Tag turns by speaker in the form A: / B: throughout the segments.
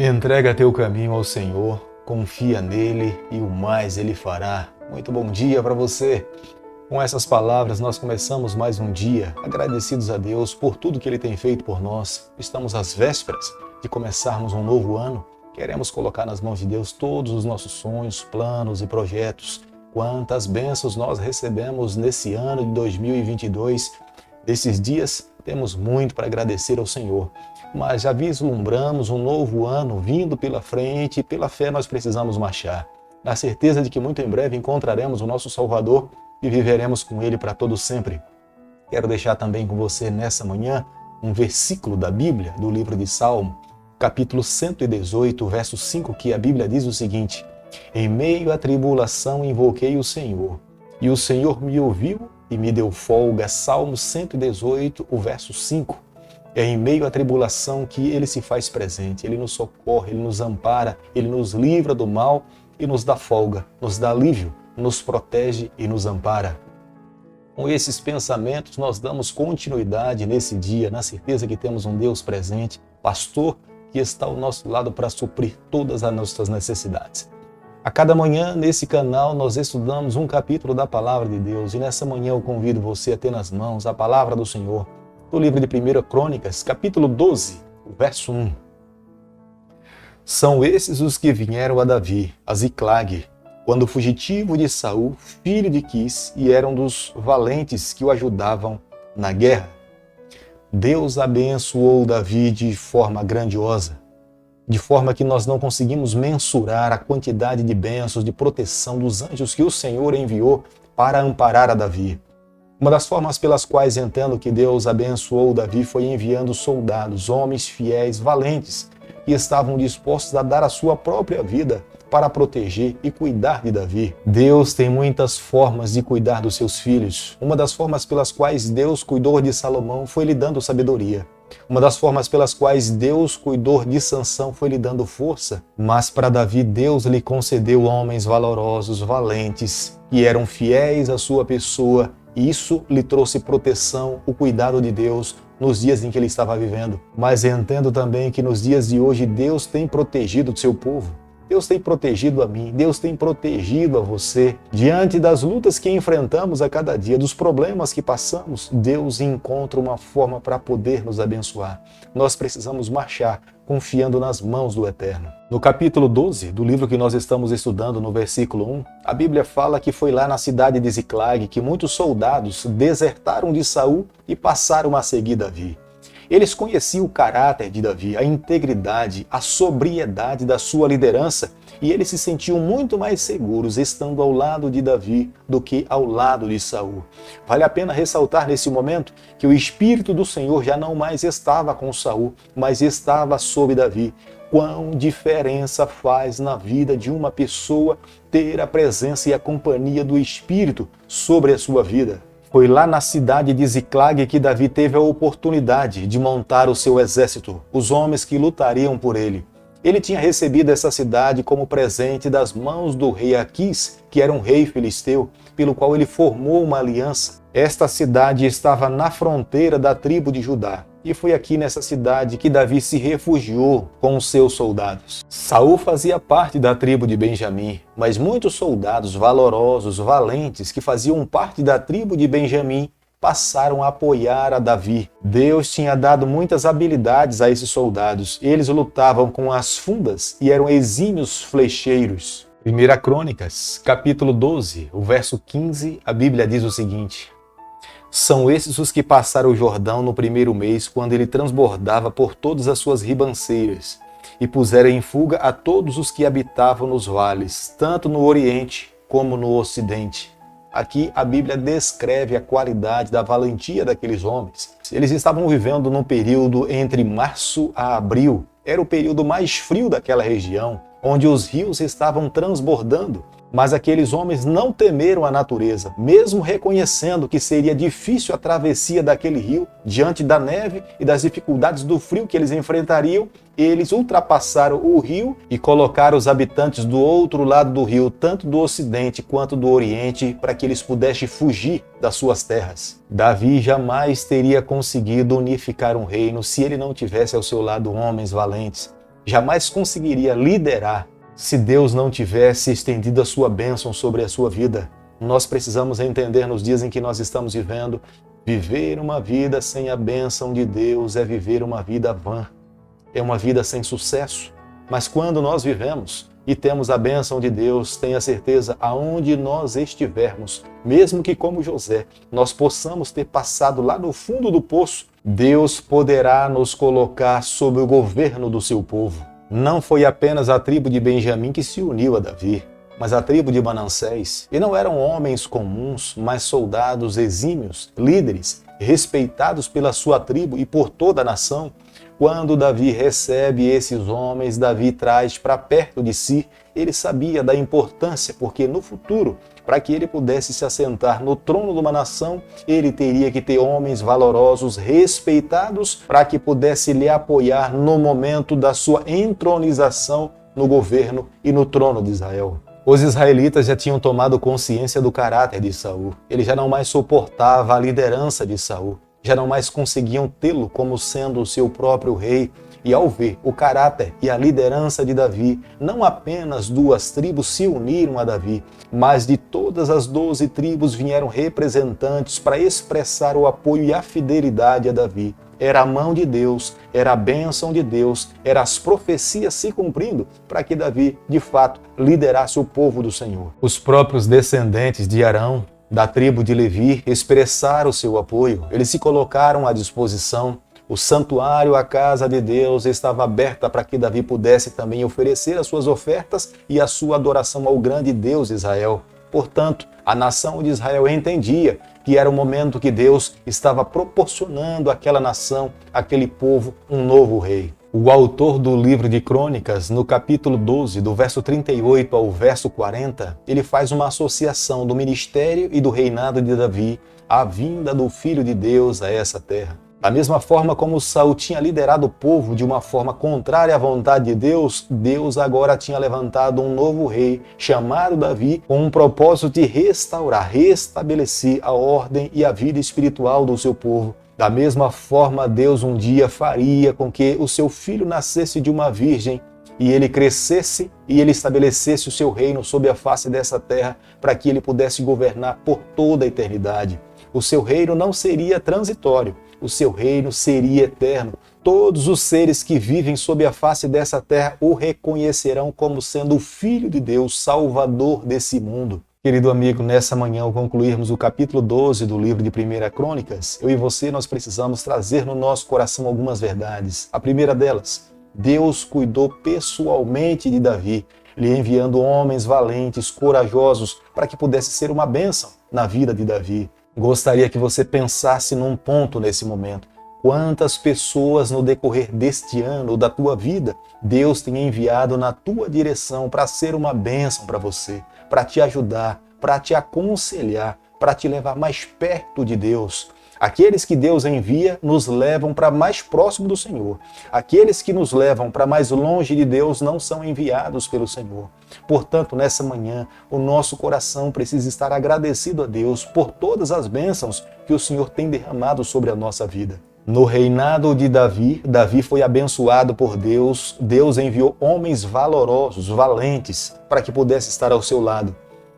A: Entrega teu caminho ao Senhor, confia nele e o mais ele fará. Muito bom dia para você. Com essas palavras nós começamos mais um dia, agradecidos a Deus por tudo que ele tem feito por nós. Estamos às vésperas de começarmos um novo ano. Queremos colocar nas mãos de Deus todos os nossos sonhos, planos e projetos. Quantas bênçãos nós recebemos nesse ano de 2022. Desses dias temos muito para agradecer ao Senhor. Mas já vislumbramos um novo ano vindo pela frente e pela fé nós precisamos marchar. Na certeza de que muito em breve encontraremos o nosso Salvador e viveremos com Ele para todo sempre. Quero deixar também com você nessa manhã um versículo da Bíblia, do livro de Salmo, capítulo 118, verso 5, que a Bíblia diz o seguinte: Em meio à tribulação invoquei o Senhor, e o Senhor me ouviu e me deu folga. Salmo 118, o verso 5. É em meio à tribulação que Ele se faz presente, Ele nos socorre, Ele nos ampara, Ele nos livra do mal e nos dá folga, nos dá alívio, nos protege e nos ampara. Com esses pensamentos nós damos continuidade nesse dia, na certeza que temos um Deus presente, pastor, que está ao nosso lado para suprir todas as nossas necessidades. A cada manhã nesse canal nós estudamos um capítulo da Palavra de Deus e nessa manhã eu convido você a ter nas mãos a Palavra do Senhor, do livro de 1 Crônicas, capítulo 12, verso 1. São esses os que vieram a Davi, a Ziclag, quando fugitivo de Saul, filho de Quis, e eram dos valentes que o ajudavam na guerra. Deus abençoou Davi de forma grandiosa, de forma que nós não conseguimos mensurar a quantidade de bênçãos, de proteção dos anjos que o Senhor enviou para amparar a Davi. Uma das formas pelas quais entendo que Deus abençoou Davi foi enviando soldados, homens fiéis, valentes, que estavam dispostos a dar a sua própria vida para proteger e cuidar de Davi. Deus tem muitas formas de cuidar dos seus filhos. Uma das formas pelas quais Deus cuidou de Salomão foi lhe dando sabedoria. Uma das formas pelas quais Deus cuidou de Sansão foi lhe dando força. Mas para Davi, Deus lhe concedeu homens valorosos, valentes, que eram fiéis à sua pessoa. E isso lhe trouxe proteção, o cuidado de Deus nos dias em que ele estava vivendo. Mas entendo também que nos dias de hoje Deus tem protegido o seu povo. Deus tem protegido a mim, Deus tem protegido a você. Diante das lutas que enfrentamos a cada dia, dos problemas que passamos, Deus encontra uma forma para poder nos abençoar. Nós precisamos marchar confiando nas mãos do Eterno. No capítulo 12 do livro que nós estamos estudando, no versículo 1, a Bíblia fala que foi lá na cidade de Ziclag que muitos soldados desertaram de Saul e passaram a seguir Davi. Eles conheciam o caráter de Davi, a integridade, a sobriedade da sua liderança, e eles se sentiam muito mais seguros estando ao lado de Davi do que ao lado de Saul. Vale a pena ressaltar nesse momento que o Espírito do Senhor já não mais estava com Saul, mas estava sobre Davi. Quão diferença faz na vida de uma pessoa ter a presença e a companhia do Espírito sobre a sua vida. Foi lá na cidade de Ziclag que Davi teve a oportunidade de montar o seu exército, os homens que lutariam por ele. Ele tinha recebido essa cidade como presente das mãos do rei Aquis, que era um rei filisteu, pelo qual ele formou uma aliança. Esta cidade estava na fronteira da tribo de Judá. E foi aqui nessa cidade que Davi se refugiou com os seus soldados. Saul fazia parte da tribo de Benjamim, mas muitos soldados valorosos, valentes, que faziam parte da tribo de Benjamim, passaram a apoiar a Davi. Deus tinha dado muitas habilidades a esses soldados. Eles lutavam com as fundas e eram exímios flecheiros. 1 Crônicas, capítulo 12, o verso 15, a Bíblia diz o seguinte: São esses os que passaram o Jordão no primeiro mês, quando ele transbordava por todas as suas ribanceiras, e puseram em fuga a todos os que habitavam nos vales, tanto no Oriente como no Ocidente. Aqui a Bíblia descreve a qualidade da valentia daqueles homens. Eles estavam vivendo num período entre março a abril. Era o período mais frio daquela região, onde os rios estavam transbordando. Mas aqueles homens não temeram a natureza, mesmo reconhecendo que seria difícil a travessia daquele rio, diante da neve e das dificuldades do frio que eles enfrentariam, eles ultrapassaram o rio e colocaram os habitantes do outro lado do rio, tanto do ocidente quanto do oriente, para que eles pudessem fugir das suas terras. Davi jamais teria conseguido unificar um reino se ele não tivesse ao seu lado homens valentes, jamais conseguiria liderar se Deus não tivesse estendido a sua bênção sobre a sua vida. Nós precisamos entender nos dias em que nós estamos vivendo, viver uma vida sem a bênção de Deus é viver uma vida vã, é uma vida sem sucesso. Mas quando nós vivemos e temos a bênção de Deus, tenha certeza, aonde nós estivermos, mesmo que como José, nós possamos ter passado lá no fundo do poço, Deus poderá nos colocar sob o governo do seu povo. Não foi apenas a tribo de Benjamim que se uniu a Davi, mas a tribo de Manassés. E não eram homens comuns, mas soldados exímios, líderes, respeitados pela sua tribo e por toda a nação. Quando Davi recebe esses homens, Davi traz para perto de si. Ele sabia da importância, porque no futuro, para que ele pudesse se assentar no trono de uma nação, ele teria que ter homens valorosos, respeitados, para que pudesse lhe apoiar no momento da sua entronização no governo e no trono de Israel. Os israelitas já tinham tomado consciência do caráter de Saul. Ele já não mais suportava a liderança de Saul. Já não mais conseguiam tê-lo como sendo o seu próprio rei. E ao ver o caráter e a liderança de Davi, não apenas 2 tribos se uniram a Davi, mas de todas as 12 tribos vieram representantes para expressar o apoio e a fidelidade a Davi. Era a mão de Deus, era a bênção de Deus, eram as profecias se cumprindo para que Davi, de fato, liderasse o povo do Senhor. Os próprios descendentes de Arão, da tribo de Levi, expressaram o seu apoio. Eles se colocaram à disposição. O santuário, a casa de Deus, estava aberta para que Davi pudesse também oferecer as suas ofertas e a sua adoração ao grande Deus de Israel. Portanto, a nação de Israel entendia que era o momento que Deus estava proporcionando àquela nação, àquele povo, um novo rei. O autor do livro de Crônicas, no capítulo 12, do verso 38 ao verso 40, ele faz uma associação do ministério e do reinado de Davi à vinda do Filho de Deus a essa terra. Da mesma forma como Saul tinha liderado o povo de uma forma contrária à vontade de Deus, Deus agora tinha levantado um novo rei, chamado Davi, com um propósito de restaurar, restabelecer a ordem e a vida espiritual do seu povo. Da mesma forma, Deus um dia faria com que o seu filho nascesse de uma virgem e ele crescesse e ele estabelecesse o seu reino sobre a face dessa terra para que ele pudesse governar por toda a eternidade. O seu reino não seria transitório, o seu reino seria eterno. Todos os seres que vivem sob a face dessa terra o reconhecerão como sendo o Filho de Deus, Salvador desse mundo. Querido amigo, nessa manhã, ao concluirmos o capítulo 12 do livro de 1 Crônicas, eu e você, nós precisamos trazer no nosso coração algumas verdades. A primeira delas, Deus cuidou pessoalmente de Davi, lhe enviando homens valentes, corajosos, para que pudesse ser uma bênção na vida de Davi. Gostaria que você pensasse num ponto nesse momento. Quantas pessoas no decorrer deste ano ou da tua vida Deus tem enviado na tua direção para ser uma bênção para você, para te ajudar, para te aconselhar, para te levar mais perto de Deus. Aqueles que Deus envia nos levam para mais próximo do Senhor. Aqueles que nos levam para mais longe de Deus não são enviados pelo Senhor. Portanto, nessa manhã, o nosso coração precisa estar agradecido a Deus por todas as bênçãos que o Senhor tem derramado sobre a nossa vida. No reinado de Davi, Davi foi abençoado por Deus. Deus enviou homens valorosos, valentes, para que pudesse estar ao seu lado.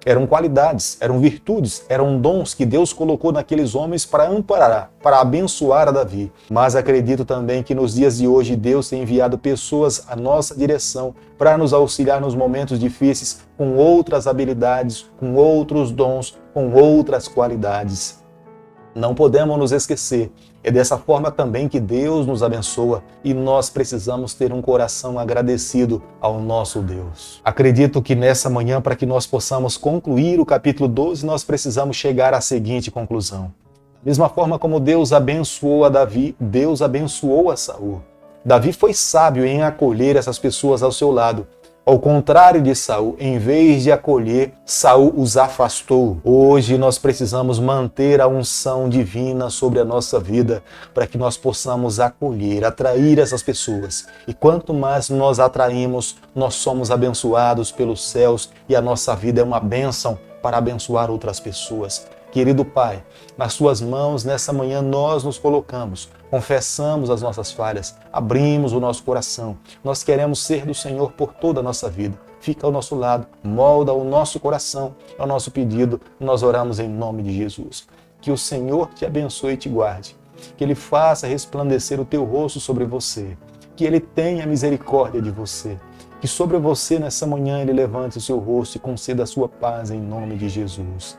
A: Eram qualidades, eram virtudes, eram dons que Deus colocou naqueles homens para amparar, para abençoar a Davi. Mas acredito também que nos dias de hoje Deus tem enviado pessoas à nossa direção para nos auxiliar nos momentos difíceis com outras habilidades, com outros dons, com outras qualidades. Não podemos nos esquecer. É dessa forma também que Deus nos abençoa e nós precisamos ter um coração agradecido ao nosso Deus. Acredito que nessa manhã, para que nós possamos concluir o capítulo 12, nós precisamos chegar à seguinte conclusão. Da mesma forma como Deus abençoou a Davi, Deus abençoou a Saul. Davi foi sábio em acolher essas pessoas ao seu lado. Ao contrário de Saul, em vez de acolher, Saul os afastou. Hoje nós precisamos manter a unção divina sobre a nossa vida para que nós possamos acolher, atrair essas pessoas. E quanto mais nós atraímos, nós somos abençoados pelos céus e a nossa vida é uma bênção para abençoar outras pessoas. Querido Pai, nas Suas mãos, nessa manhã, nós nos colocamos, confessamos as nossas falhas, abrimos o nosso coração. Nós queremos ser do Senhor por toda a nossa vida. Fica ao nosso lado, molda o nosso coração, é o nosso pedido. Nós oramos em nome de Jesus. Que o Senhor te abençoe e te guarde. Que Ele faça resplandecer o teu rosto sobre você. Que Ele tenha misericórdia de você. Que sobre você nessa manhã Ele levante o seu rosto e conceda a sua paz em nome de Jesus.